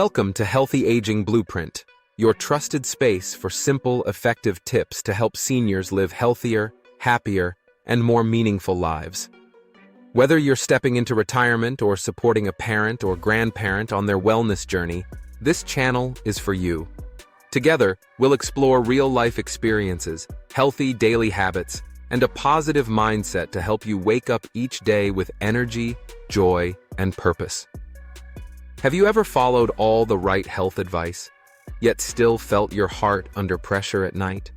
Welcome to Healthy Aging Blueprint, your trusted space for simple, effective tips to help seniors live healthier, happier, and more meaningful lives. Whether you're stepping into retirement or supporting a parent or grandparent on their wellness journey, this channel is for you. Together, we'll explore real-life experiences, healthy daily habits, and a positive mindset to help you wake up each day with energy, joy, and purpose. Have you ever followed all the right health advice, yet still felt your heart under pressure at night?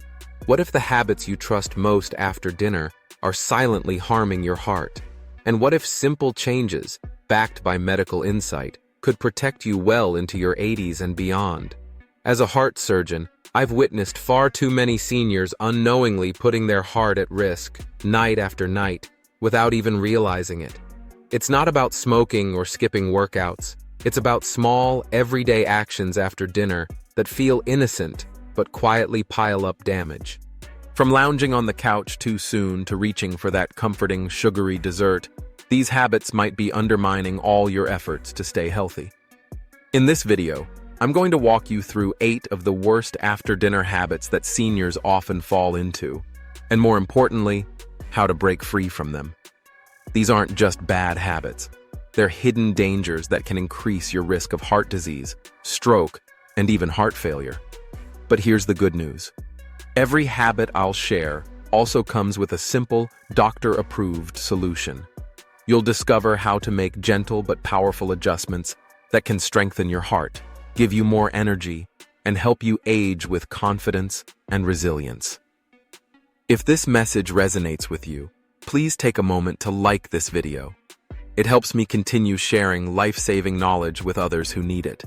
What if the habits you trust most after dinner are silently harming your heart? And what if simple changes, backed by medical insight, could protect you well into your 80s and beyond? As a heart surgeon, I've witnessed far too many seniors unknowingly putting their heart at risk, night after night, without even realizing it. It's not about smoking or skipping workouts. It's about small, everyday actions after dinner that feel innocent but quietly pile up damage. From lounging on the couch too soon to reaching for that comforting, sugary dessert, these habits might be undermining all your efforts to stay healthy. In this video, I'm going to walk you through 8 of the worst after-dinner habits that seniors often fall into, and more importantly, how to break free from them. These aren't just bad habits. They're hidden dangers that can increase your risk of heart disease, stroke, and even heart failure. But here's the good news. Every habit I'll share also comes with a simple, doctor-approved solution. You'll discover how to make gentle but powerful adjustments that can strengthen your heart, give you more energy, and help you age with confidence and resilience. If this message resonates with you, please take a moment to like this video. It helps me continue sharing life-saving knowledge with others who need it.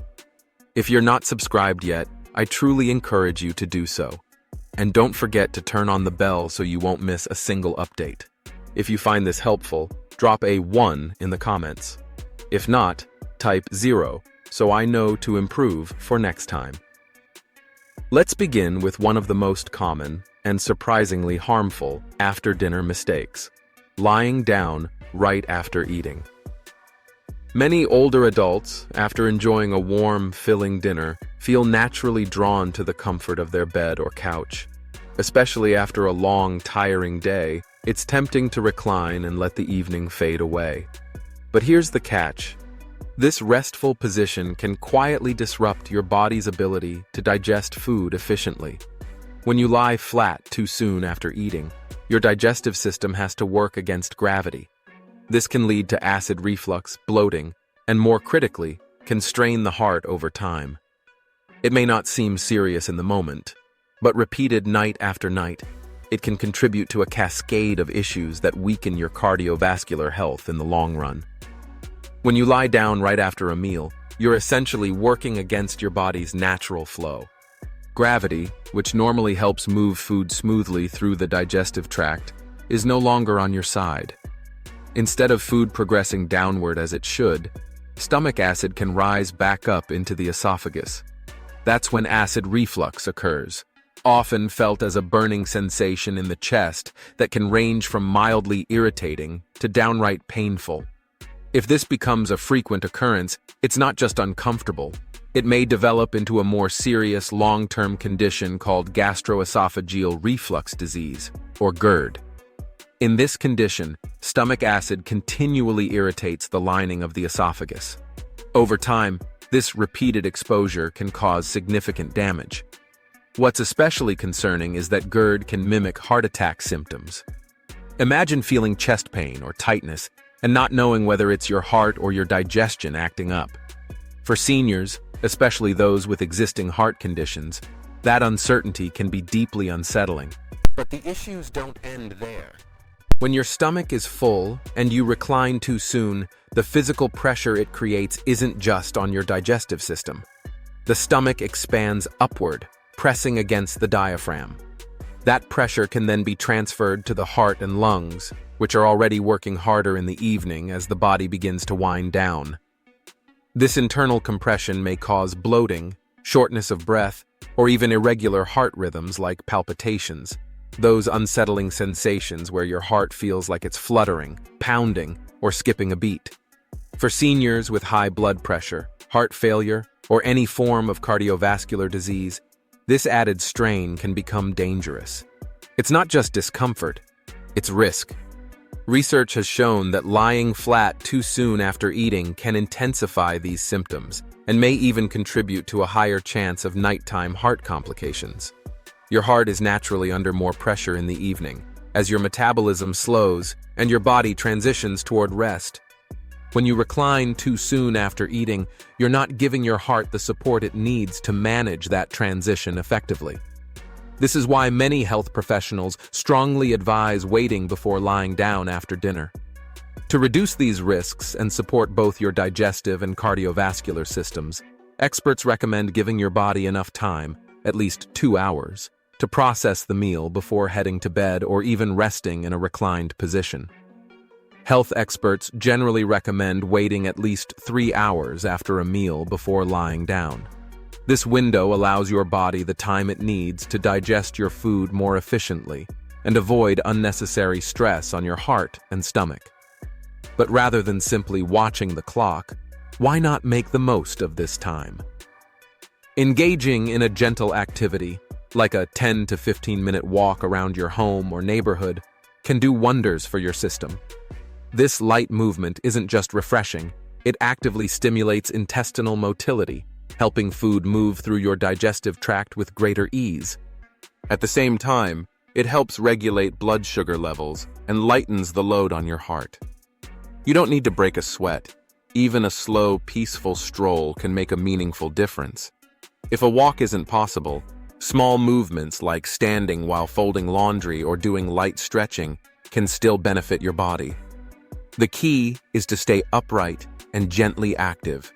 If you're not subscribed yet, I truly encourage you to do so. And don't forget to turn on the bell so you won't miss a single update. If you find this helpful, drop a 1 in the comments. If not, type 0 so I know to improve for next time. Let's begin with one of the most common and surprisingly harmful after-dinner mistakes: lying down right after eating. Many older adults, after enjoying a warm, filling dinner, feel naturally drawn to the comfort of their bed or couch. Especially after a long, tiring day, it's tempting to recline and let the evening fade away. But here's the catch. This restful position can quietly disrupt your body's ability to digest food efficiently. When you lie flat too soon after eating, your digestive system has to work against gravity. This can lead to acid reflux, bloating, and more critically, can strain the heart over time. It may not seem serious in the moment, but repeated night after night, it can contribute to a cascade of issues that weaken your cardiovascular health in the long run. When you lie down right after a meal, you're essentially working against your body's natural flow. Gravity, which normally helps move food smoothly through the digestive tract, is no longer on your side. Instead of food progressing downward as it should, stomach acid can rise back up into the esophagus. That's when acid reflux occurs, often felt as a burning sensation in the chest that can range from mildly irritating to downright painful. If this becomes a frequent occurrence, it's not just uncomfortable. It may develop into a more serious long-term condition called gastroesophageal reflux disease, or GERD. In this condition, stomach acid continually irritates the lining of the esophagus. Over time, this repeated exposure can cause significant damage. What's especially concerning is that GERD can mimic heart attack symptoms. Imagine feeling chest pain or tightness and not knowing whether it's your heart or your digestion acting up. For seniors, especially those with existing heart conditions, that uncertainty can be deeply unsettling. But the issues don't end there. When your stomach is full and you recline too soon, the physical pressure it creates isn't just on your digestive system. The stomach expands upward, pressing against the diaphragm. That pressure can then be transferred to the heart and lungs, which are already working harder in the evening as the body begins to wind down. This internal compression may cause bloating, shortness of breath, or even irregular heart rhythms like palpitations. Those unsettling sensations where your heart feels like it's fluttering, pounding, or skipping a beat. For seniors with high blood pressure, heart failure, or any form of cardiovascular disease, this added strain can become dangerous. It's not just discomfort, it's risk. Research has shown that lying flat too soon after eating can intensify these symptoms and may even contribute to a higher chance of nighttime heart complications. Your heart is naturally under more pressure in the evening, as your metabolism slows and your body transitions toward rest. When you recline too soon after eating, you're not giving your heart the support it needs to manage that transition effectively. This is why many health professionals strongly advise waiting before lying down after dinner. To reduce these risks and support both your digestive and cardiovascular systems, experts recommend giving your body enough time, at least 2 hours, to process the meal before heading to bed or even resting in a reclined position. Health experts generally recommend waiting at least 3 hours after a meal before lying down. This window allows your body the time it needs to digest your food more efficiently and avoid unnecessary stress on your heart and stomach. But rather than simply watching the clock, why not make the most of this time? Engaging in a gentle activity, like a 10 to 15-minute walk around your home or neighborhood, can do wonders for your system. This light movement isn't just refreshing, it actively stimulates intestinal motility, helping food move through your digestive tract with greater ease. At the same time, it helps regulate blood sugar levels and lightens the load on your heart. You don't need to break a sweat. Even a slow, peaceful stroll can make a meaningful difference. If a walk isn't possible, small movements like standing while folding laundry or doing light stretching can still benefit your body. The key is to stay upright and gently active.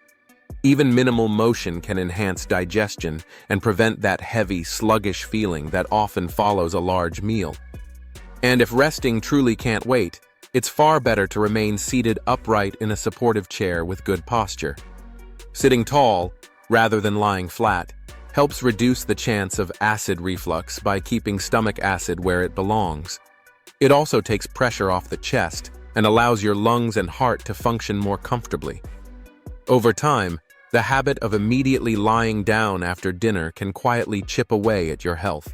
Even minimal motion can enhance digestion and prevent that heavy, sluggish feeling that often follows a large meal. And if resting truly can't wait, it's far better to remain seated upright in a supportive chair with good posture. Sitting tall, rather than lying flat, helps reduce the chance of acid reflux by keeping stomach acid where it belongs. It also takes pressure off the chest and allows your lungs and heart to function more comfortably. Over time, the habit of immediately lying down after dinner can quietly chip away at your health,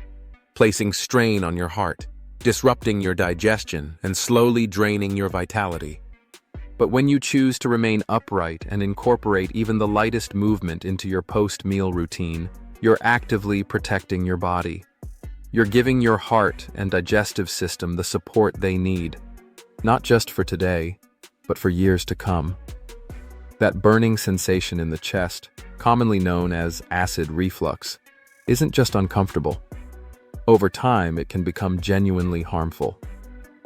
placing strain on your heart, disrupting your digestion, and slowly draining your vitality. But when you choose to remain upright and incorporate even the lightest movement into your post-meal routine, you're actively protecting your body. You're giving your heart and digestive system the support they need, not just for today, but for years to come. That burning sensation in the chest, commonly known as acid reflux, isn't just uncomfortable. Over time, it can become genuinely harmful.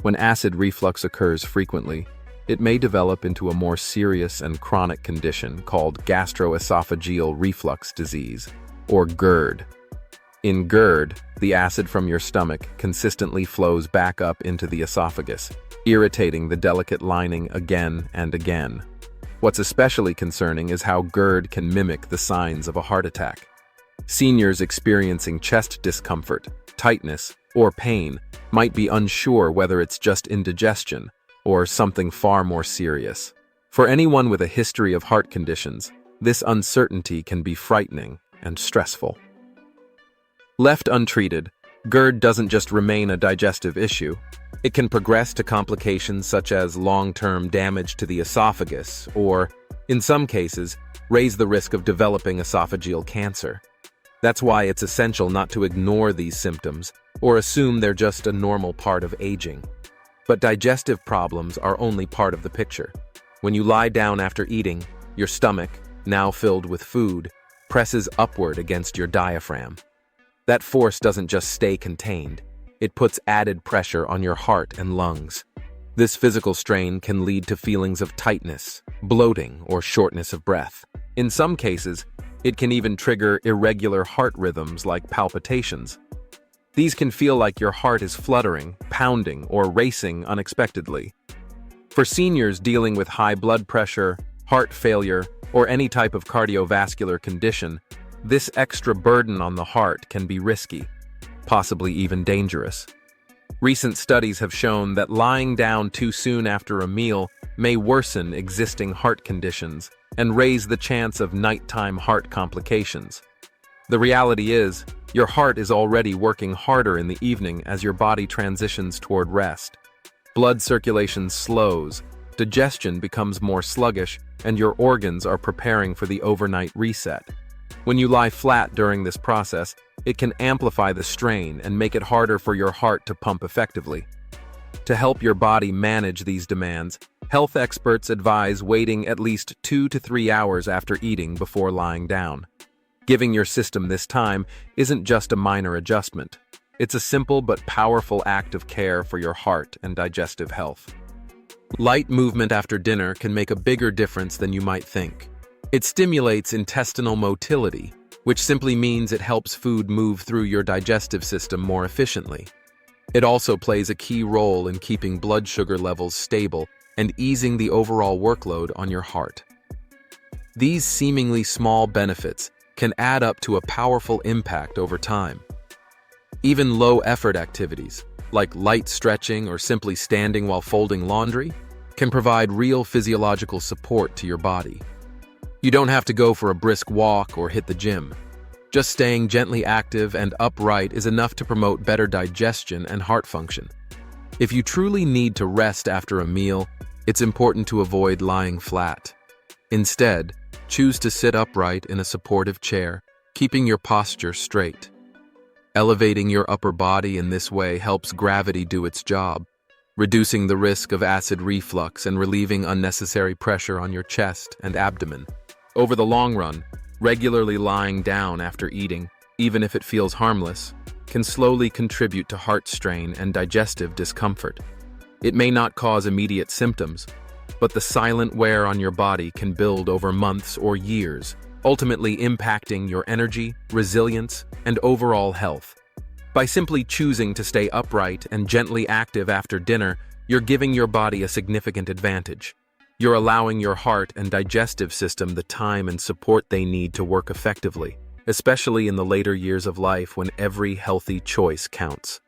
When acid reflux occurs frequently, it may develop into a more serious and chronic condition called gastroesophageal reflux disease, or GERD. In GERD, the acid from your stomach consistently flows back up into the esophagus, irritating the delicate lining again and again. What's especially concerning is how GERD can mimic the signs of a heart attack. Seniors experiencing chest discomfort, tightness, or pain might be unsure whether it's just indigestion or something far more serious. For anyone with a history of heart conditions, this uncertainty can be frightening and stressful. Left untreated, GERD doesn't just remain a digestive issue. It can progress to complications such as long-term damage to the esophagus or, in some cases, raise the risk of developing esophageal cancer. That's why it's essential not to ignore these symptoms or assume they're just a normal part of aging. But digestive problems are only part of the picture. When you lie down after eating, your stomach, now filled with food, presses upward against your diaphragm. That force doesn't just stay contained. It puts added pressure on your heart and lungs. This physical strain can lead to feelings of tightness, bloating, or shortness of breath. In some cases, it can even trigger irregular heart rhythms like palpitations. These can feel like your heart is fluttering, pounding, or racing unexpectedly. For seniors dealing with high blood pressure, heart failure, or any type of cardiovascular condition, this extra burden on the heart can be risky, possibly even dangerous. Recent studies have shown that lying down too soon after a meal may worsen existing heart conditions and raise the chance of nighttime heart complications. The reality is, your heart is already working harder in the evening as your body transitions toward rest. Blood circulation slows, digestion becomes more sluggish, and your organs are preparing for the overnight reset. When you lie flat during this process, it can amplify the strain and make it harder for your heart to pump effectively. To help your body manage these demands, health experts advise waiting at least 2 to 3 hours after eating before lying down. Giving your system this time isn't just a minor adjustment. It's a simple but powerful act of care for your heart and digestive health. Light movement after dinner can make a bigger difference than you might think. It stimulates intestinal motility, which simply means it helps food move through your digestive system more efficiently. It also plays a key role in keeping blood sugar levels stable and easing the overall workload on your heart. These seemingly small benefits can add up to a powerful impact over time. Even low-effort activities, like light stretching or simply standing while folding laundry, can provide real physiological support to your body. You don't have to go for a brisk walk or hit the gym. Just staying gently active and upright is enough to promote better digestion and heart function. If you truly need to rest after a meal, it's important to avoid lying flat. Instead, choose to sit upright in a supportive chair, keeping your posture straight. Elevating your upper body in this way helps gravity do its job, reducing the risk of acid reflux and relieving unnecessary pressure on your chest and abdomen. Over the long run, regularly lying down after eating, even if it feels harmless, can slowly contribute to heart strain and digestive discomfort. It may not cause immediate symptoms, but the silent wear on your body can build over months or years, ultimately impacting your energy, resilience, and overall health. By simply choosing to stay upright and gently active after dinner, you're giving your body a significant advantage. You're allowing your heart and digestive system the time and support they need to work effectively, especially in the later years of life when every healthy choice counts.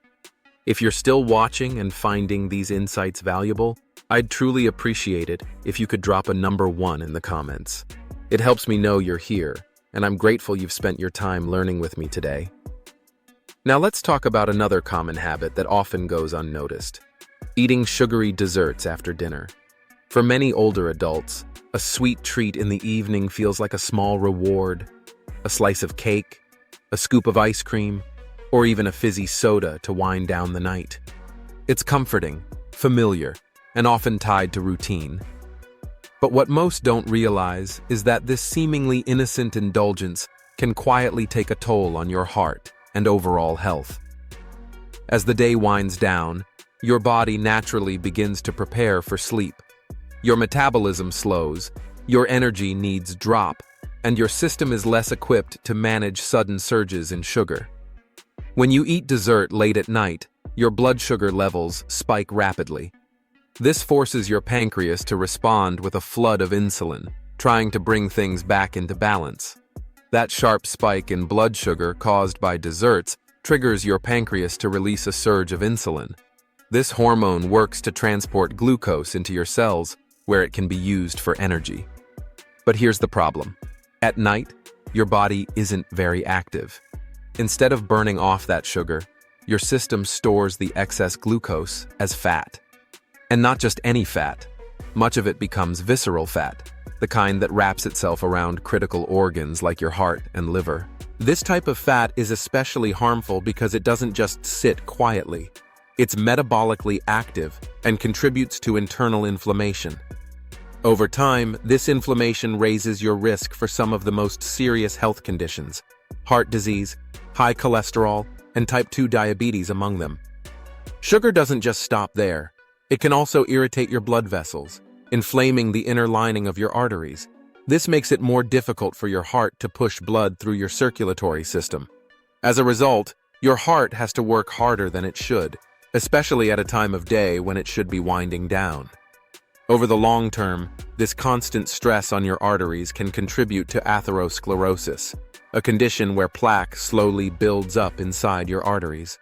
If you're still watching and finding these insights valuable, I'd truly appreciate it if you could drop a number 1 in the comments. It helps me know you're here, and I'm grateful you've spent your time learning with me today. Now let's talk about another common habit that often goes unnoticed: eating sugary desserts after dinner. For many older adults, a sweet treat in the evening feels like a small reward. A slice of cake, a scoop of ice cream, or even a fizzy soda to wind down the night. It's comforting, familiar, and often tied to routine. But what most don't realize is that this seemingly innocent indulgence can quietly take a toll on your heart and overall health. As the day winds down, your body naturally begins to prepare for sleep. Your metabolism slows, your energy needs drop, and your system is less equipped to manage sudden surges in sugar. When you eat dessert late at night, your blood sugar levels spike rapidly. This forces your pancreas to respond with a flood of insulin, trying to bring things back into balance. That sharp spike in blood sugar caused by desserts triggers your pancreas to release a surge of insulin. This hormone works to transport glucose into your cells, where it can be used for energy. But here's the problem. At night, your body isn't very active. Instead of burning off that sugar, your system stores the excess glucose as fat. And not just any fat. Much of it becomes visceral fat, the kind that wraps itself around critical organs like your heart and liver. This type of fat is especially harmful because it doesn't just sit quietly. It's metabolically active and contributes to internal inflammation. Over time, this inflammation raises your risk for some of the most serious health conditions: heart disease, high cholesterol, and type 2 diabetes among them. Sugar doesn't just stop there. It can also irritate your blood vessels, inflaming the inner lining of your arteries. This makes it more difficult for your heart to push blood through your circulatory system. As a result, your heart has to work harder than it should, especially at a time of day when it should be winding down. Over the long term, this constant stress on your arteries can contribute to atherosclerosis, a condition where plaque slowly builds up inside your arteries.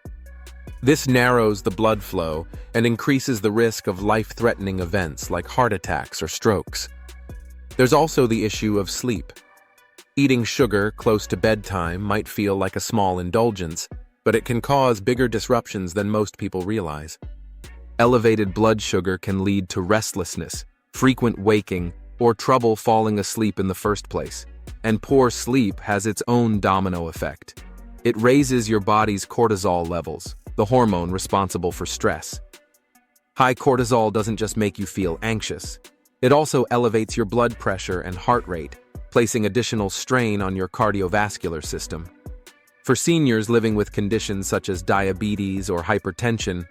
This narrows the blood flow and increases the risk of life-threatening events like heart attacks or strokes. There's also the issue of sleep. Eating sugar close to bedtime might feel like a small indulgence, but it can cause bigger disruptions than most people realize. Elevated blood sugar can lead to restlessness, frequent waking, or trouble falling asleep in the first place. And poor sleep has its own domino effect. It raises your body's cortisol levels, the hormone responsible for stress. High cortisol doesn't just make you feel anxious. It also elevates your blood pressure and heart rate, placing additional strain on your cardiovascular system. For seniors living with conditions such as diabetes or hypertension,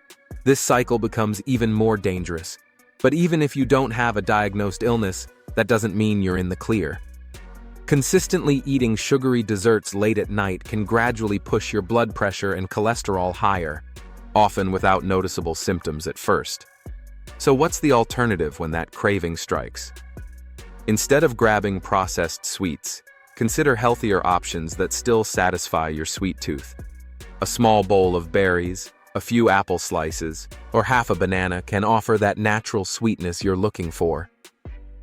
this cycle becomes even more dangerous. But even if you don't have a diagnosed illness, that doesn't mean you're in the clear. Consistently eating sugary desserts late at night can gradually push your blood pressure and cholesterol higher, often without noticeable symptoms at first. So what's the alternative when that craving strikes? Instead of grabbing processed sweets, consider healthier options that still satisfy your sweet tooth. A small bowl of berries, a few apple slices, or half a banana can offer that natural sweetness you're looking for.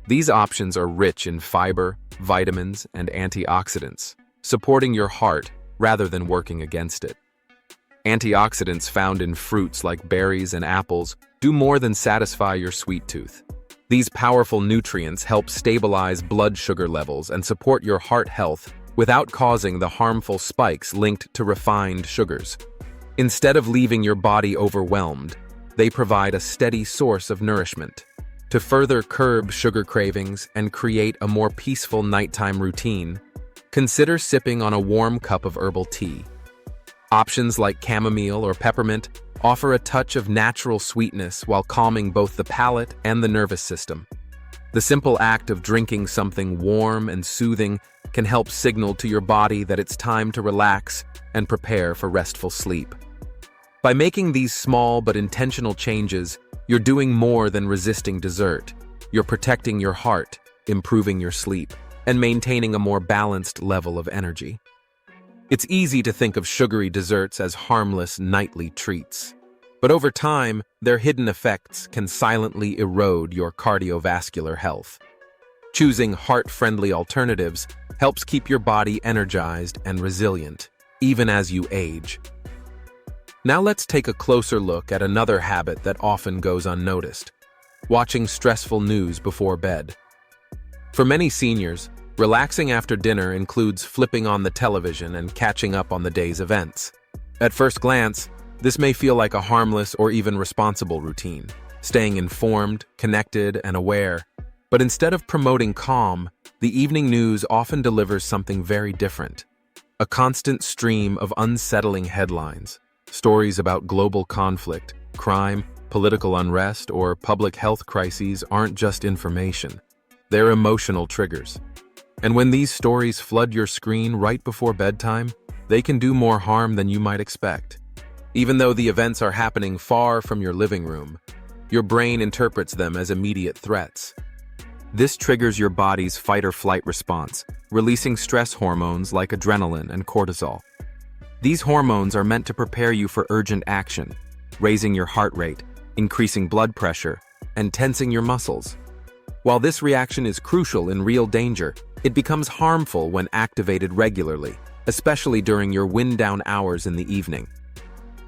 These options are rich in fiber, vitamins, and antioxidants, supporting your heart rather than working against it. Antioxidants found in fruits like berries and apples do more than satisfy your sweet tooth. These powerful nutrients help stabilize blood sugar levels and support your heart health without causing the harmful spikes linked to refined sugars. Instead of leaving your body overwhelmed, they provide a steady source of nourishment. To further curb sugar cravings and create a more peaceful nighttime routine, consider sipping on a warm cup of herbal tea. Options like chamomile or peppermint offer a touch of natural sweetness while calming both the palate and the nervous system. The simple act of drinking something warm and soothing can help signal to your body that it's time to relax and prepare for restful sleep. By making these small but intentional changes, you're doing more than resisting dessert. You're protecting your heart, improving your sleep, and maintaining a more balanced level of energy. It's easy to think of sugary desserts as harmless nightly treats. But over time, their hidden effects can silently erode your cardiovascular health. Choosing heart-friendly alternatives helps keep your body energized and resilient, even as you age. Now let's take a closer look at another habit that often goes unnoticed: watching stressful news before bed. For many seniors, relaxing after dinner includes flipping on the television and catching up on the day's events. At first glance, this may feel like a harmless or even responsible routine, staying informed, connected, and aware. But instead of promoting calm, the evening news often delivers something very different: a constant stream of unsettling headlines. Stories about global conflict, crime, political unrest, or public health crises aren't just information. They're emotional triggers. And when these stories flood your screen right before bedtime, they can do more harm than you might expect. Even though the events are happening far from your living room, your brain interprets them as immediate threats. This triggers your body's fight-or-flight response, releasing stress hormones like adrenaline and cortisol. These hormones are meant to prepare you for urgent action, raising your heart rate, increasing blood pressure, and tensing your muscles. While this reaction is crucial in real danger, it becomes harmful when activated regularly, especially during your wind-down hours in the evening.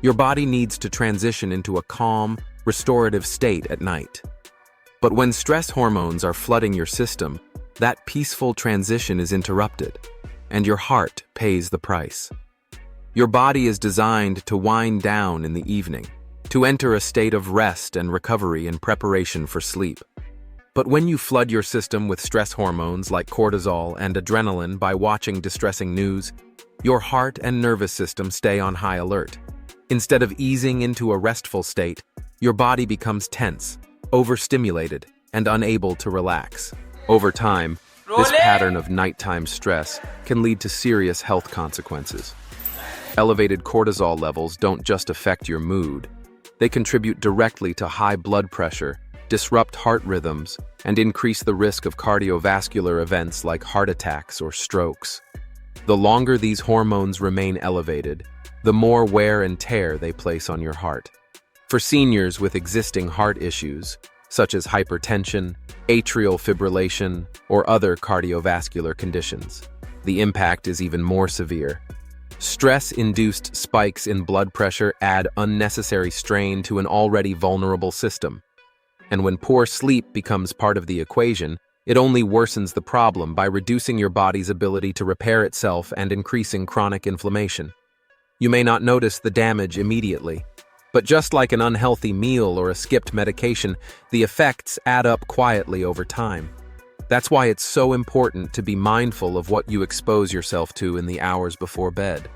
Your body needs to transition into a calm, restorative state at night. But when stress hormones are flooding your system, that peaceful transition is interrupted, and your heart pays the price. Your body is designed to wind down in the evening, to enter a state of rest and recovery in preparation for sleep. But when you flood your system with stress hormones like cortisol and adrenaline by watching distressing news, your heart and nervous system stay on high alert. Instead of easing into a restful state, your body becomes tense, overstimulated, and unable to relax. Over time, this pattern of nighttime stress can lead to serious health consequences. Elevated cortisol levels don't just affect your mood. They contribute directly to high blood pressure, disrupt heart rhythms, and increase the risk of cardiovascular events like heart attacks or strokes. The longer these hormones remain elevated, the more wear and tear they place on your heart. For seniors with existing heart issues, such as hypertension, atrial fibrillation, or other cardiovascular conditions, the impact is even more severe. Stress-induced spikes in blood pressure add unnecessary strain to an already vulnerable system. And when poor sleep becomes part of the equation, it only worsens the problem by reducing your body's ability to repair itself and increasing chronic inflammation. You may not notice the damage immediately, but just like an unhealthy meal or a skipped medication, the effects add up quietly over time. That's why it's so important to be mindful of what you expose yourself to in the hours before bed.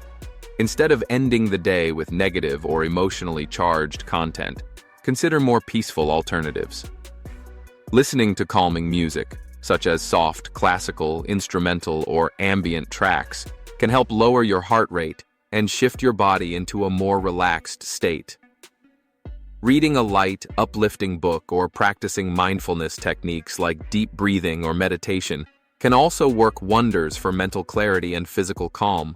Instead of ending the day with negative or emotionally charged content, consider more peaceful alternatives. Listening to calming music, such as soft, classical, instrumental, or ambient tracks, can help lower your heart rate and shift your body into a more relaxed state. Reading a light, uplifting book or practicing mindfulness techniques like deep breathing or meditation can also work wonders for mental clarity and physical calm.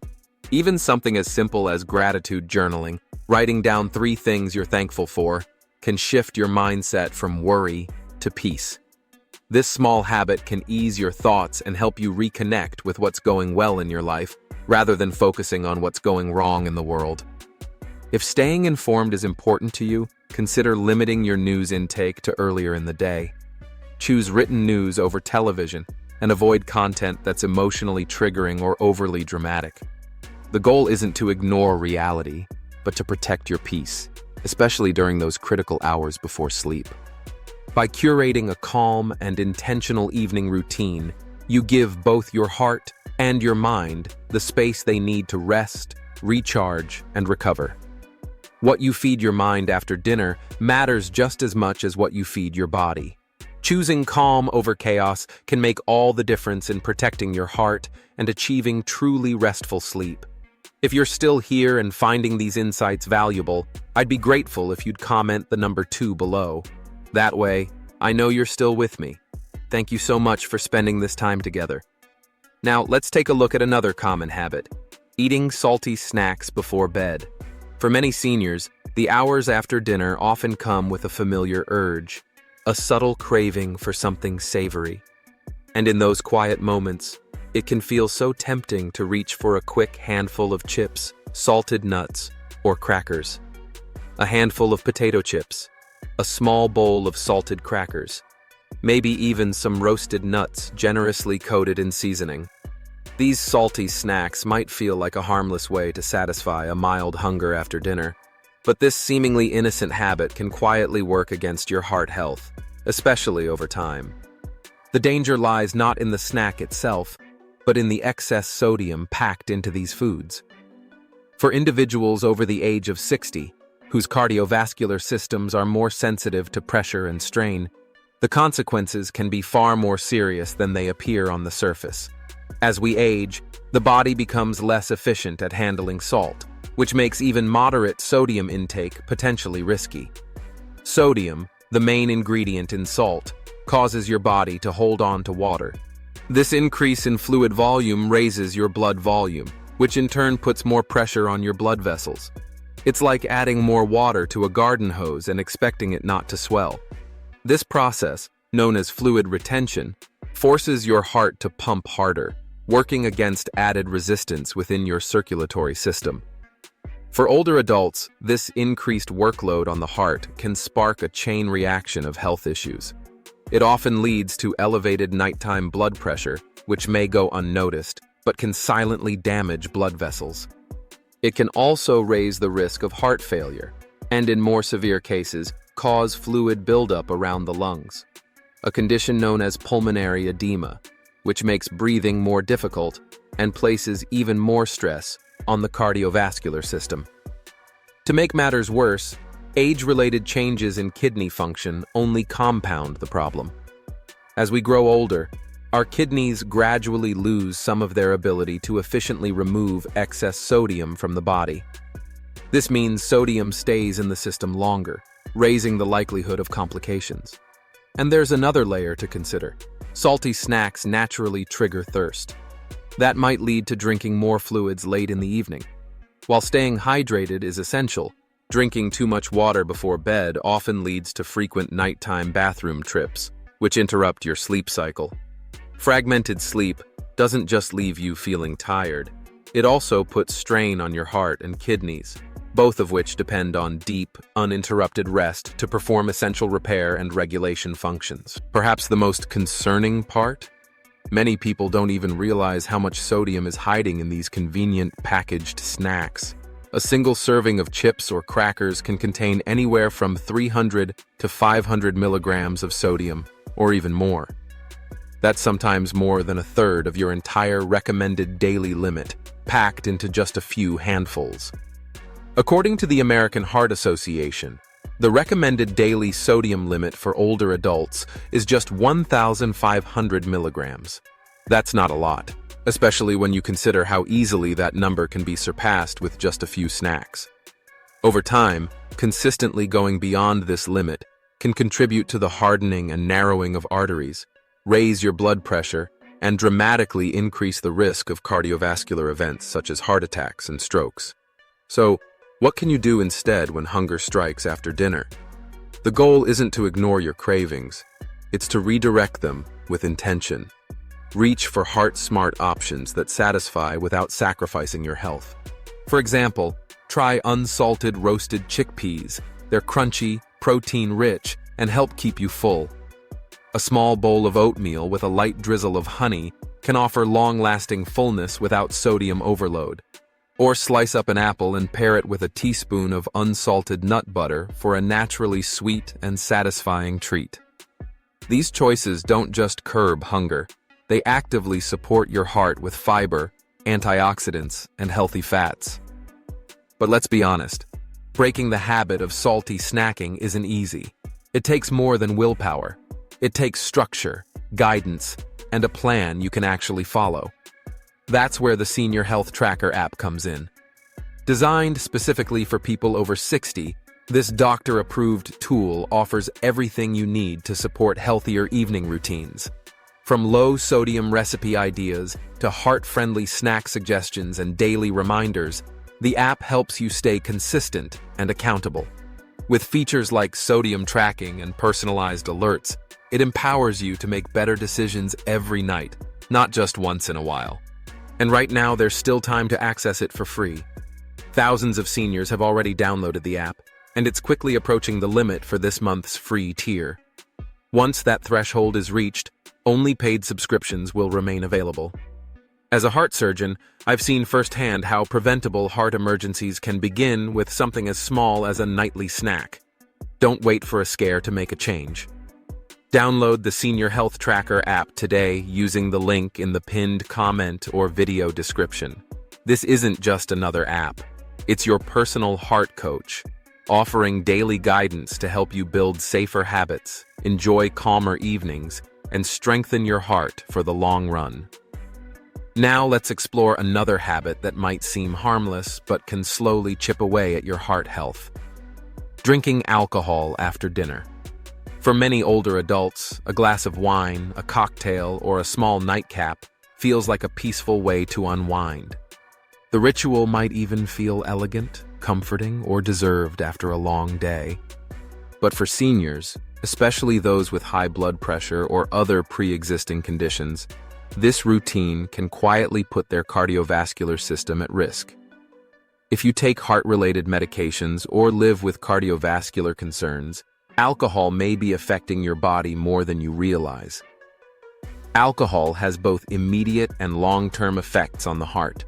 Even something as simple as gratitude journaling, writing down 3 things you're thankful for, can shift your mindset from worry to peace. This small habit can ease your thoughts and help you reconnect with what's going well in your life, rather than focusing on what's going wrong in the world. If staying informed is important to you, consider limiting your news intake to earlier in the day. Choose written news over television and avoid content that's emotionally triggering or overly dramatic. The goal isn't to ignore reality, but to protect your peace, especially during those critical hours before sleep. By curating a calm and intentional evening routine, you give both your heart and your mind the space they need to rest, recharge, and recover. What you feed your mind after dinner matters just as much as what you feed your body. Choosing calm over chaos can make all the difference in protecting your heart and achieving truly restful sleep. If you're still here and finding these insights valuable, I'd be grateful if you'd comment the number 2 below. That way, I know you're still with me. Thank you so much for spending this time together. Now, let's take a look at another common habit: eating salty snacks before bed. For many seniors, the hours after dinner often come with a familiar urge, a subtle craving for something savory. And in those quiet moments, it can feel so tempting to reach for a quick handful of chips, salted nuts, or crackers. A handful of potato chips, a small bowl of salted crackers, maybe even some roasted nuts generously coated in seasoning. These salty snacks might feel like a harmless way to satisfy a mild hunger after dinner, but this seemingly innocent habit can quietly work against your heart health, especially over time. The danger lies not in the snack itself, but in the excess sodium packed into these foods. For individuals over the age of 60, whose cardiovascular systems are more sensitive to pressure and strain, the consequences can be far more serious than they appear on the surface. As we age, the body becomes less efficient at handling salt, which makes even moderate sodium intake potentially risky. Sodium, the main ingredient in salt, causes your body to hold on to water. This increase in fluid volume raises your blood volume, which in turn puts more pressure on your blood vessels. It's like adding more water to a garden hose and expecting it not to swell. This process, known as fluid retention, forces your heart to pump harder, working against added resistance within your circulatory system. For older adults, this increased workload on the heart can spark a chain reaction of health issues. It often leads to elevated nighttime blood pressure, which may go unnoticed, but can silently damage blood vessels. It can also raise the risk of heart failure, and in more severe cases, cause fluid buildup around the lungs, a condition known as pulmonary edema, which makes breathing more difficult and places even more stress on the cardiovascular system. To make matters worse, age-related changes in kidney function only compound the problem. As we grow older, our kidneys gradually lose some of their ability to efficiently remove excess sodium from the body. This means sodium stays in the system longer, raising the likelihood of complications. And there's another layer to consider. Salty snacks naturally trigger thirst. That might lead to drinking more fluids late in the evening. While staying hydrated is essential, drinking too much water before bed often leads to frequent nighttime bathroom trips, which interrupt your sleep cycle. Fragmented sleep doesn't just leave you feeling tired, it also puts strain on your heart and kidneys, both of which depend on deep, uninterrupted rest to perform essential repair and regulation functions. Perhaps the most concerning part? Many people don't even realize how much sodium is hiding in these convenient packaged snacks. A single serving of chips or crackers can contain anywhere from 300 to 500 milligrams of sodium, or even more. That's sometimes more than a third of your entire recommended daily limit, packed into just a few handfuls. According to the American Heart Association, the recommended daily sodium limit for older adults is just 1,500 milligrams. That's not a lot, especially when you consider how easily that number can be surpassed with just a few snacks. Over time, consistently going beyond this limit can contribute to the hardening and narrowing of arteries, raise your blood pressure, and dramatically increase the risk of cardiovascular events such as heart attacks and strokes. So, what can you do instead when hunger strikes after dinner? The goal isn't to ignore your cravings, it's to redirect them with intention. Reach for heart-smart options that satisfy without sacrificing your health. For example, try unsalted roasted chickpeas. They're crunchy, protein-rich, and help keep you full. A small bowl of oatmeal with a light drizzle of honey can offer long-lasting fullness without sodium overload. Or slice up an apple and pair it with a teaspoon of unsalted nut butter for a naturally sweet and satisfying treat. These choices don't just curb hunger, they actively support your heart with fiber, antioxidants, and healthy fats. But let's be honest, breaking the habit of salty snacking isn't easy. It takes more than willpower. It takes structure, guidance, and a plan you can actually follow. That's where the Senior Health Tracker app comes in. Designed specifically for people over 60, this doctor-approved tool offers everything you need to support healthier evening routines. From low-sodium recipe ideas to heart-friendly snack suggestions and daily reminders, the app helps you stay consistent and accountable. With features like sodium tracking and personalized alerts, it empowers you to make better decisions every night, not just once in a while. And right now, there's still time to access it for free. Thousands of seniors have already downloaded the app, and it's quickly approaching the limit for this month's free tier. Once that threshold is reached, only paid subscriptions will remain available. As a heart surgeon, I've seen firsthand how preventable heart emergencies can begin with something as small as a nightly snack. Don't wait for a scare to make a change. Download the Senior Health Tracker app today using the link in the pinned comment or video description. This isn't just another app. It's your personal heart coach, offering daily guidance to help you build safer habits, enjoy calmer evenings, and strengthen your heart for the long run. Now let's explore another habit that might seem harmless but can slowly chip away at your heart health. Drinking alcohol after dinner. For many older adults, a glass of wine, a cocktail, or a small nightcap feels like a peaceful way to unwind. The ritual might even feel elegant, comforting, or deserved after a long day. But for seniors, especially those with high blood pressure or other pre-existing conditions, this routine can quietly put their cardiovascular system at risk. If you take heart-related medications or live with cardiovascular concerns, alcohol may be affecting your body more than you realize. Alcohol has both immediate and long-term effects on the heart.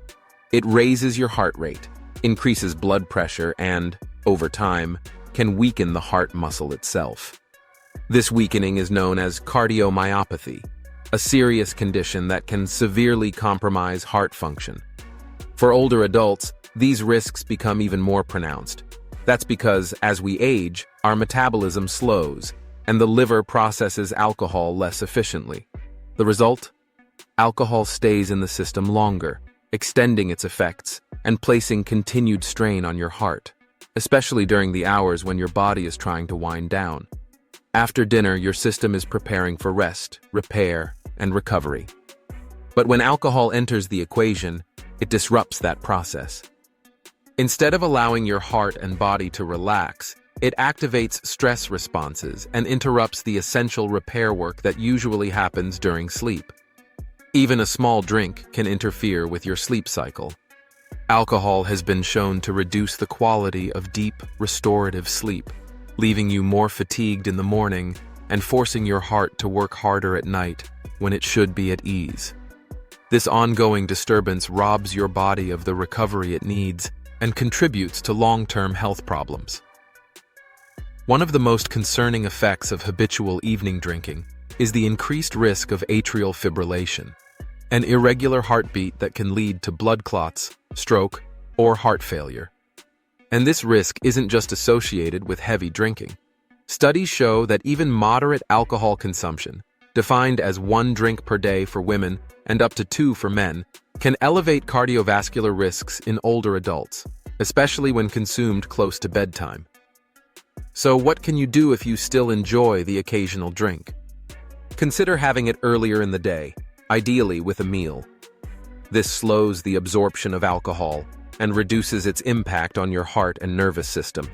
It raises your heart rate, increases blood pressure, and, over time, can weaken the heart muscle itself. This weakening is known as cardiomyopathy, a serious condition that can severely compromise heart function. For older adults, these risks become even more pronounced. That's because, as we age, our metabolism slows, and the liver processes alcohol less efficiently. The result? Alcohol stays in the system longer, extending its effects and placing continued strain on your heart, especially during the hours when your body is trying to wind down. After dinner, your system is preparing for rest, repair, and recovery. But when alcohol enters the equation, it disrupts that process. Instead of allowing your heart and body to relax, it activates stress responses and interrupts the essential repair work that usually happens during sleep. Even a small drink can interfere with your sleep cycle. Alcohol has been shown to reduce the quality of deep, restorative sleep, leaving you more fatigued in the morning and forcing your heart to work harder at night when it should be at ease. This ongoing disturbance robs your body of the recovery it needs and contributes to long-term health problems. One of the most concerning effects of habitual evening drinking is the increased risk of atrial fibrillation, an irregular heartbeat that can lead to blood clots, stroke, or heart failure. And this risk isn't just associated with heavy drinking. Studies show that even moderate alcohol consumption, defined as 1 drink per day for women and up to 2 for men, can elevate cardiovascular risks in older adults, especially when consumed close to bedtime. So what can you do if you still enjoy the occasional drink? Consider having it earlier in the day, ideally with a meal. This slows the absorption of alcohol and reduces its impact on your heart and nervous system.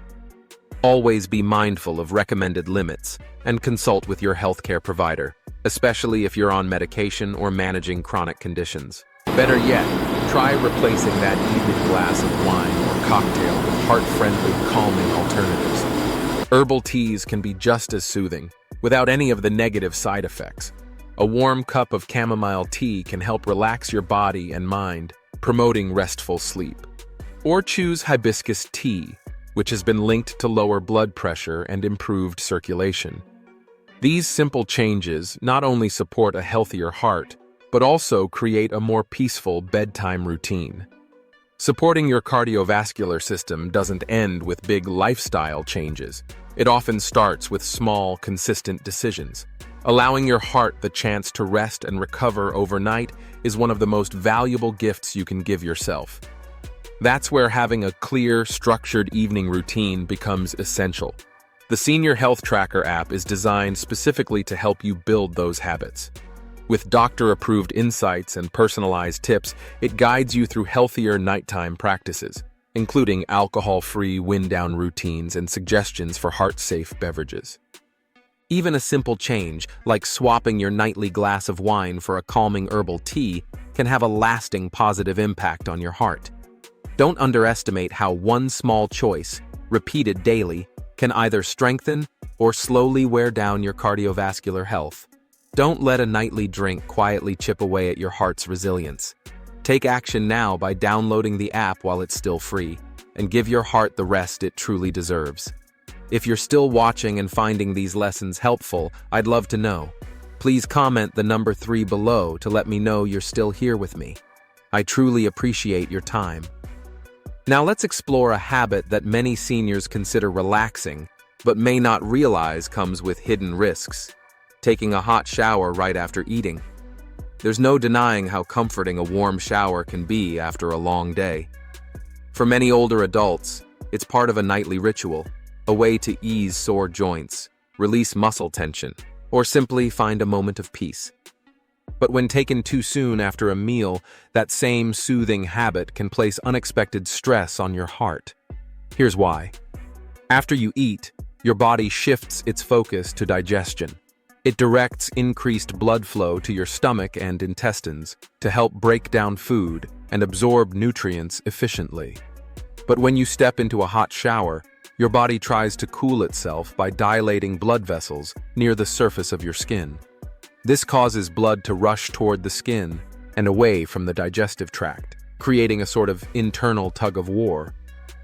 Always be mindful of recommended limits and consult with your healthcare provider, especially if you're on medication or managing chronic conditions. Better yet, try replacing that evening glass of wine or cocktail with heart-friendly, calming alternatives. Herbal teas can be just as soothing, without any of the negative side effects. A warm cup of chamomile tea can help relax your body and mind, promoting restful sleep. Or choose hibiscus tea, which has been linked to lower blood pressure and improved circulation. These simple changes not only support a healthier heart, but also create a more peaceful bedtime routine. Supporting your cardiovascular system doesn't end with big lifestyle changes. It often starts with small, consistent decisions. Allowing your heart the chance to rest and recover overnight is one of the most valuable gifts you can give yourself. That's where having a clear, structured evening routine becomes essential. The Senior Health Tracker app is designed specifically to help you build those habits. With doctor-approved insights and personalized tips, it guides you through healthier nighttime practices, including alcohol-free wind-down routines and suggestions for heart-safe beverages. Even a simple change, like swapping your nightly glass of wine for a calming herbal tea, can have a lasting positive impact on your heart. Don't underestimate how one small choice, repeated daily, can either strengthen or slowly wear down your cardiovascular health. Don't let a nightly drink quietly chip away at your heart's resilience. Take action now by downloading the app while it's still free, and give your heart the rest it truly deserves. If you're still watching and finding these lessons helpful, I'd love to know. Please comment the number 3 below to let me know you're still here with me. I truly appreciate your time. Now let's explore a habit that many seniors consider relaxing, but may not realize comes with hidden risks: taking a hot shower right after eating. There's no denying how comforting a warm shower can be after a long day. For many older adults, it's part of a nightly ritual, a way to ease sore joints, release muscle tension, or simply find a moment of peace. But when taken too soon after a meal, that same soothing habit can place unexpected stress on your heart. Here's why. After you eat, your body shifts its focus to digestion. It directs increased blood flow to your stomach and intestines to help break down food and absorb nutrients efficiently. But when you step into a hot shower, your body tries to cool itself by dilating blood vessels near the surface of your skin. This causes blood to rush toward the skin and away from the digestive tract, creating a sort of internal tug-of-war.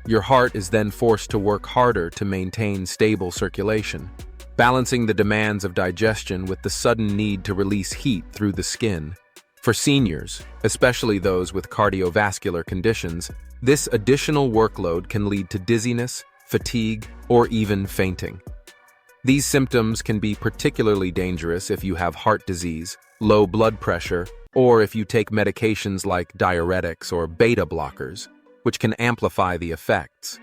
Your heart is then forced to work harder to maintain stable circulation, balancing the demands of digestion with the sudden need to release heat through the skin. For seniors, especially those with cardiovascular conditions, this additional workload can lead to dizziness, fatigue, or even fainting. These symptoms can be particularly dangerous if you have heart disease, low blood pressure, or if you take medications like diuretics or beta blockers, which can amplify the effects.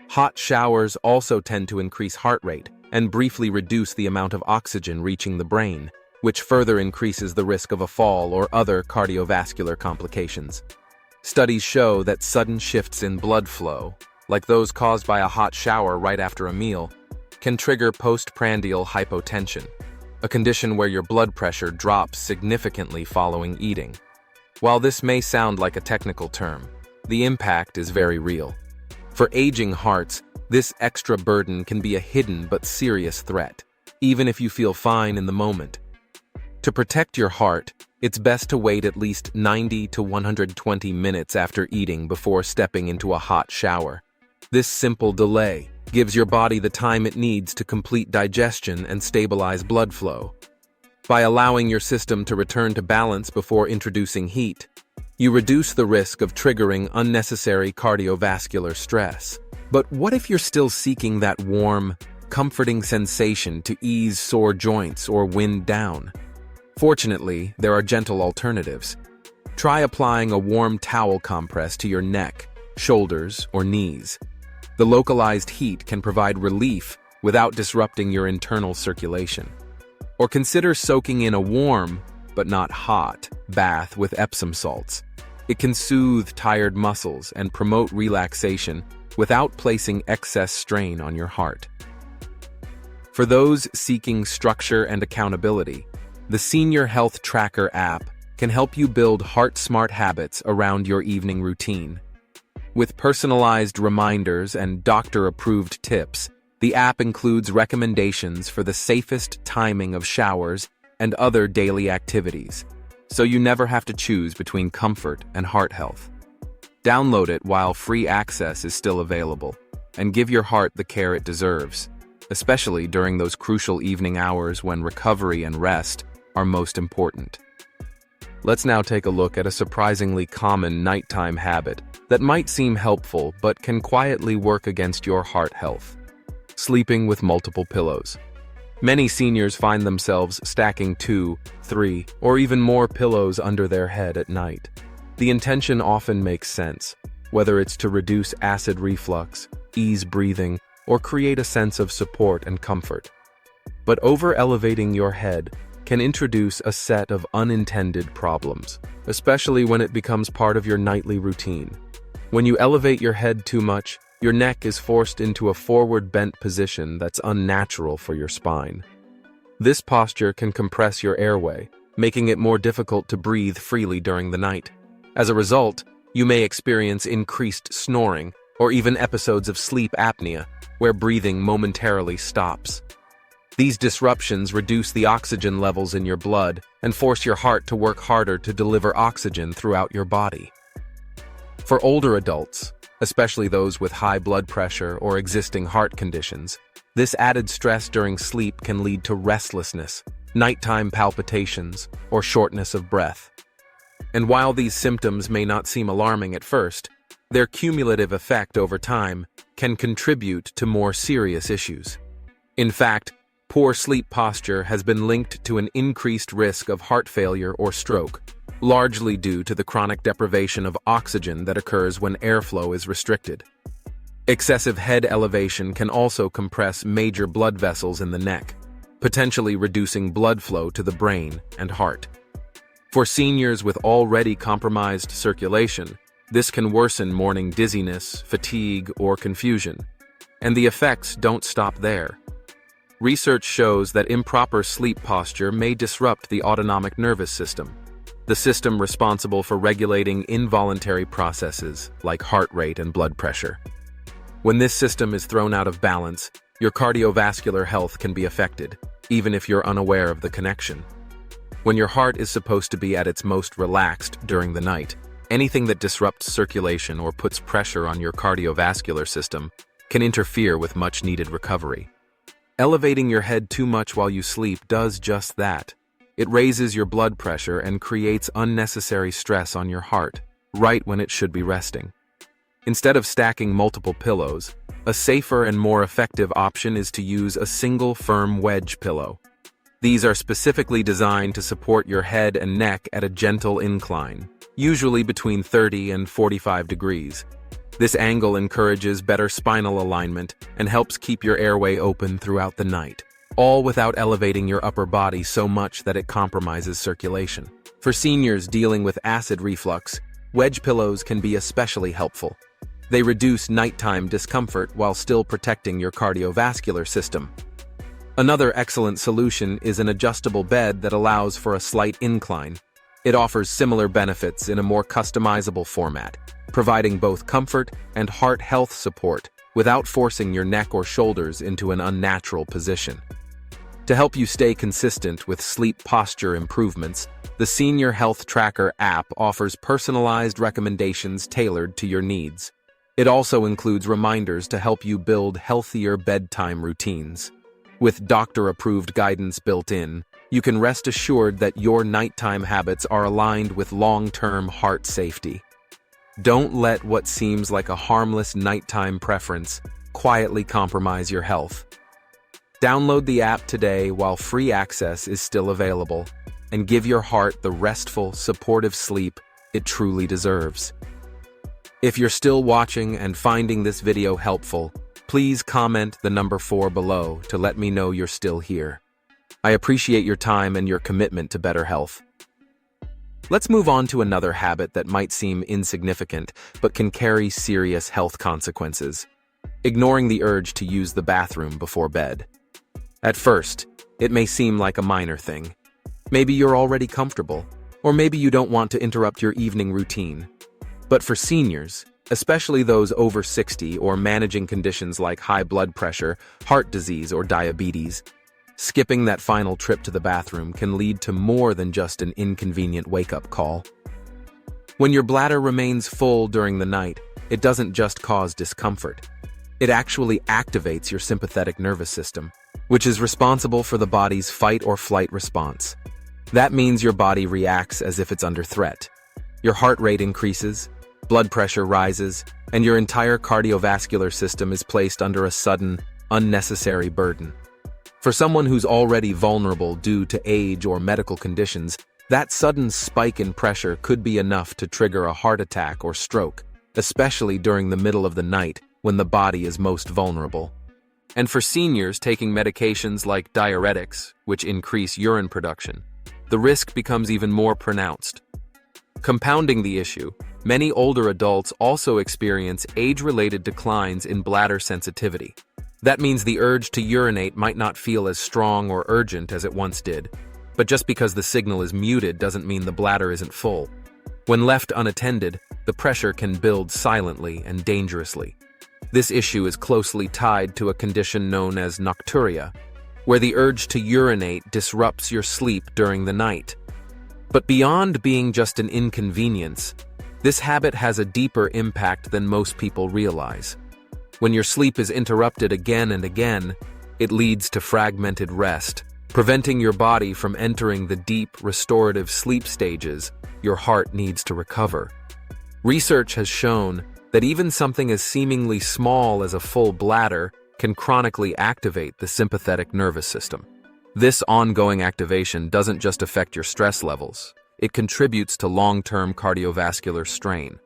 Hot showers also tend to increase heart rate and briefly reduce the amount of oxygen reaching the brain, which further increases the risk of a fall or other cardiovascular complications. Studies show that sudden shifts in blood flow, like those caused by a hot shower right after a meal, can trigger postprandial hypotension, a condition where your blood pressure drops significantly following eating. While this may sound like a technical term, the impact is very real. For aging hearts, this extra burden can be a hidden but serious threat, even if you feel fine in the moment. To protect your heart, it's best to wait at least 90 to 120 minutes after eating before stepping into a hot shower. This simple delay gives your body the time it needs to complete digestion and stabilize blood flow. By allowing your system to return to balance before introducing heat, you reduce the risk of triggering unnecessary cardiovascular stress. But what if you're still seeking that warm, comforting sensation to ease sore joints or wind down? Fortunately, there are gentle alternatives. Try applying a warm towel compress to your neck, shoulders, or knees. The localized heat can provide relief without disrupting your internal circulation. Or consider soaking in a warm, but not hot, bath with Epsom salts. It can soothe tired muscles and promote relaxation without placing excess strain on your heart. For those seeking structure and accountability, the Senior Health Tracker app can help you build heart-smart habits around your evening routine. With personalized reminders and doctor-approved tips, the app includes recommendations for the safest timing of showers and other daily activities, so you never have to choose between comfort and heart health. Download it while free access is still available, and give your heart the care it deserves, especially during those crucial evening hours when recovery and rest are most important. Let's now take a look at a surprisingly common nighttime habit that might seem helpful but can quietly work against your heart health. Sleeping with multiple pillows. Many seniors find themselves stacking 2, 3, or even more pillows under their head at night. The intention often makes sense, whether it's to reduce acid reflux, ease breathing, or create a sense of support and comfort. But over-elevating your head can introduce a set of unintended problems, especially when it becomes part of your nightly routine. When you elevate your head too much, your neck is forced into a forward-bent position that's unnatural for your spine. This posture can compress your airway, making it more difficult to breathe freely during the night. As a result, you may experience increased snoring or even episodes of sleep apnea, where breathing momentarily stops. These disruptions reduce the oxygen levels in your blood and force your heart to work harder to deliver oxygen throughout your body. For older adults, especially those with high blood pressure or existing heart conditions, this added stress during sleep can lead to restlessness, nighttime palpitations, or shortness of breath. And while these symptoms may not seem alarming at first, their cumulative effect over time can contribute to more serious issues. In fact, poor sleep posture has been linked to an increased risk of heart failure or stroke, largely due to the chronic deprivation of oxygen that occurs when airflow is restricted. Excessive head elevation can also compress major blood vessels in the neck, potentially reducing blood flow to the brain and heart. For seniors with already compromised circulation, this can worsen morning dizziness, fatigue, or confusion. And the effects don't stop there. Research shows that improper sleep posture may disrupt the autonomic nervous system, the system responsible for regulating involuntary processes like heart rate and blood pressure. When this system is thrown out of balance, your cardiovascular health can be affected, even if you're unaware of the connection. When your heart is supposed to be at its most relaxed during the night, anything that disrupts circulation or puts pressure on your cardiovascular system can interfere with much-needed recovery. Elevating your head too much while you sleep does just that. It raises your blood pressure and creates unnecessary stress on your heart, right when it should be resting. Instead of stacking multiple pillows, a safer and more effective option is to use a single firm wedge pillow. These are specifically designed to support your head and neck at a gentle incline, usually between 30 and 45 degrees. This angle encourages better spinal alignment and helps keep your airway open throughout the night, all without elevating your upper body so much that it compromises circulation. For seniors dealing with acid reflux, Wedge pillows can be especially helpful. They reduce nighttime discomfort while still protecting your cardiovascular system. Another excellent solution is an adjustable bed that allows for a slight incline. It offers similar benefits in a more customizable format, providing both comfort and heart health support without forcing your neck or shoulders into an unnatural position. To help you stay consistent with sleep posture improvements, the Senior Health Tracker app offers personalized recommendations tailored to your needs. It also includes reminders to help you build healthier bedtime routines. With doctor-approved guidance built in, you can rest assured that your nighttime habits are aligned with long-term heart safety. Don't let what seems like a harmless nighttime preference quietly compromise your health. Download the app today while free access is still available, and give your heart the restful, supportive sleep it truly deserves. If you're still watching and finding this video helpful, please comment the number 4 below to let me know you're still here. I appreciate your time and your commitment to better health. Let's move on to another habit that might seem insignificant but can carry serious health consequences: ignoring the urge to use the bathroom before bed. At first, it may seem like a minor thing. Maybe you're already comfortable, or maybe you don't want to interrupt your evening routine. But for seniors, especially those over 60 or managing conditions like high blood pressure, heart disease, or diabetes, skipping that final trip to the bathroom can lead to more than just an inconvenient wake-up call. When your bladder remains full during the night, it doesn't just cause discomfort. It actually activates your sympathetic nervous system, which is responsible for the body's fight or flight response. That means your body reacts as if it's under threat. Your heart rate increases, blood pressure rises, and your entire cardiovascular system is placed under a sudden, unnecessary burden. For someone who's already vulnerable due to age or medical conditions, that sudden spike in pressure could be enough to trigger a heart attack or stroke, especially during the middle of the night when the body is most vulnerable. And for seniors taking medications like diuretics, which increase urine production, the risk becomes even more pronounced. Compounding the issue, many older adults also experience age-related declines in bladder sensitivity. That means the urge to urinate might not feel as strong or urgent as it once did, but just because the signal is muted doesn't mean the bladder isn't full. When left unattended, the pressure can build silently and dangerously. This issue is closely tied to a condition known as nocturia, where the urge to urinate disrupts your sleep during the night. But beyond being just an inconvenience, this habit has a deeper impact than most people realize. When your sleep is interrupted again and again, it leads to fragmented rest, preventing your body from entering the deep, restorative sleep stages your heart needs to recover. Research has shown that even something as seemingly small as a full bladder can chronically activate the sympathetic nervous system. This ongoing activation doesn't just affect your stress levels, it contributes to long-term cardiovascular strain.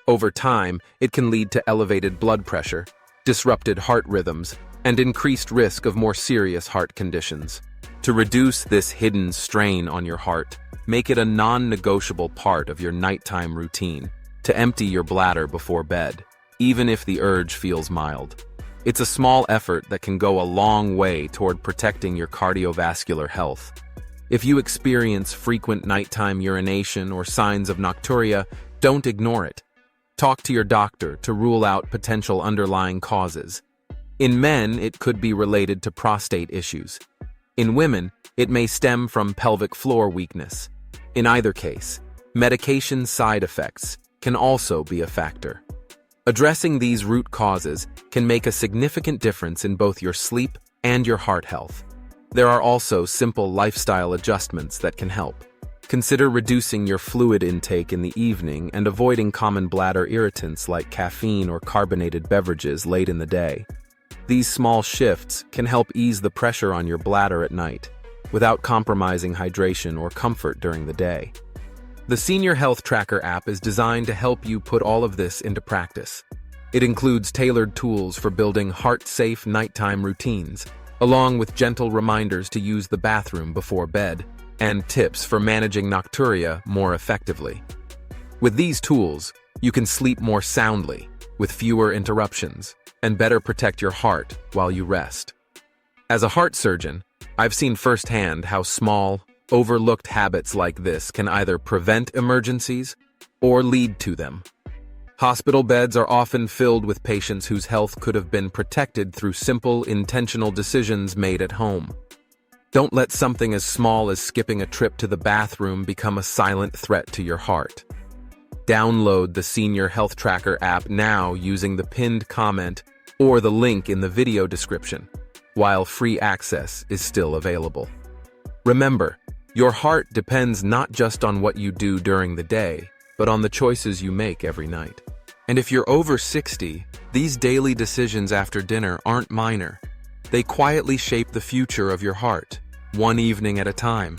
Over time, it can lead to elevated blood pressure, disrupted heart rhythms, and increased risk of more serious heart conditions. To reduce this hidden strain on your heart, make it a non-negotiable part of your nighttime routine to empty your bladder before bed, even if the urge feels mild. It's a small effort that can go a long way toward protecting your cardiovascular health. If you experience frequent nighttime urination or signs of nocturia, don't ignore it. Talk to your doctor to rule out potential underlying causes. In men, it could be related to prostate issues. In women, it may stem from pelvic floor weakness. In either case, medication side effects can also be a factor. Addressing these root causes can make a significant difference in both your sleep and your heart health. There are also simple lifestyle adjustments that can help. Consider reducing your fluid intake in the evening and avoiding common bladder irritants like caffeine or carbonated beverages late in the day. These small shifts can help ease the pressure on your bladder at night, without compromising hydration or comfort during the day. The Senior Health Tracker app is designed to help you put all of this into practice. It includes tailored tools for building heart-safe nighttime routines, along with gentle reminders to use the bathroom before bed, and tips for managing nocturia more effectively. With these tools, you can sleep more soundly, with fewer interruptions, and better protect your heart while you rest. As a heart surgeon, I've seen firsthand how small, overlooked habits like this can either prevent emergencies or lead to them. Hospital beds are often filled with patients whose health could have been protected through simple, intentional decisions made at home. Don't let something as small as skipping a trip to the bathroom become a silent threat to your heart. Download the Senior Health Tracker app now using the pinned comment or the link in the video description, while free access is still available. Remember, your heart depends not just on what you do during the day, but on the choices you make every night. And if you're over 60, these daily decisions after dinner aren't minor. They quietly shape the future of your heart, one evening at a time.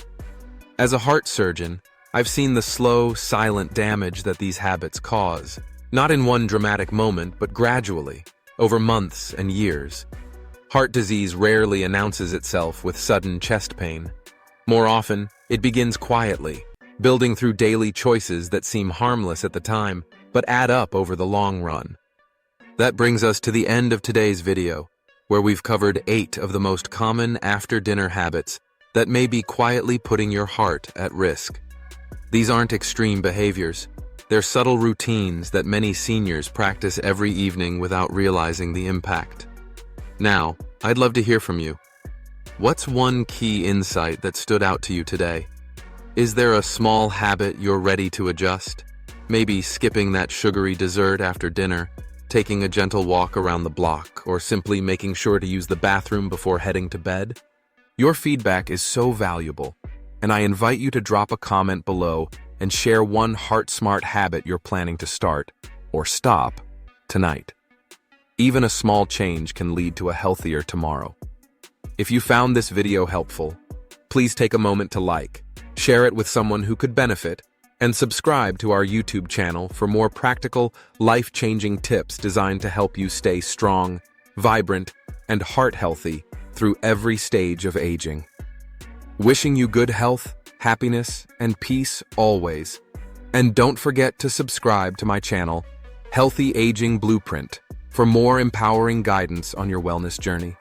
As a heart surgeon, I've seen the slow, silent damage that these habits cause, not in one dramatic moment, but gradually, over months and years. Heart disease rarely announces itself with sudden chest pain. More often, it begins quietly, building through daily choices that seem harmless at the time, but add up over the long run. That brings us to the end of today's video, where we've covered 8 of the most common after-dinner habits that may be quietly putting your heart at risk. These aren't extreme behaviors. They're subtle routines that many seniors practice every evening without realizing the impact. Now, I'd love to hear from you. What's one key insight that stood out to you today? Is there a small habit you're ready to adjust? Maybe skipping that sugary dessert after dinner, taking a gentle walk around the block, or simply making sure to use the bathroom before heading to bed? Your feedback is so valuable, and I invite you to drop a comment below and share one heart-smart habit you're planning to start, or stop, tonight. Even a small change can lead to a healthier tomorrow. If you found this video helpful, please take a moment to like, share it with someone who could benefit, and subscribe to our YouTube channel for more practical, life-changing tips designed to help you stay strong, vibrant, and heart-healthy through every stage of aging. Wishing you good health, happiness, and peace always. And don't forget to subscribe to my channel, Healthy Aging Blueprint, for more empowering guidance on your wellness journey.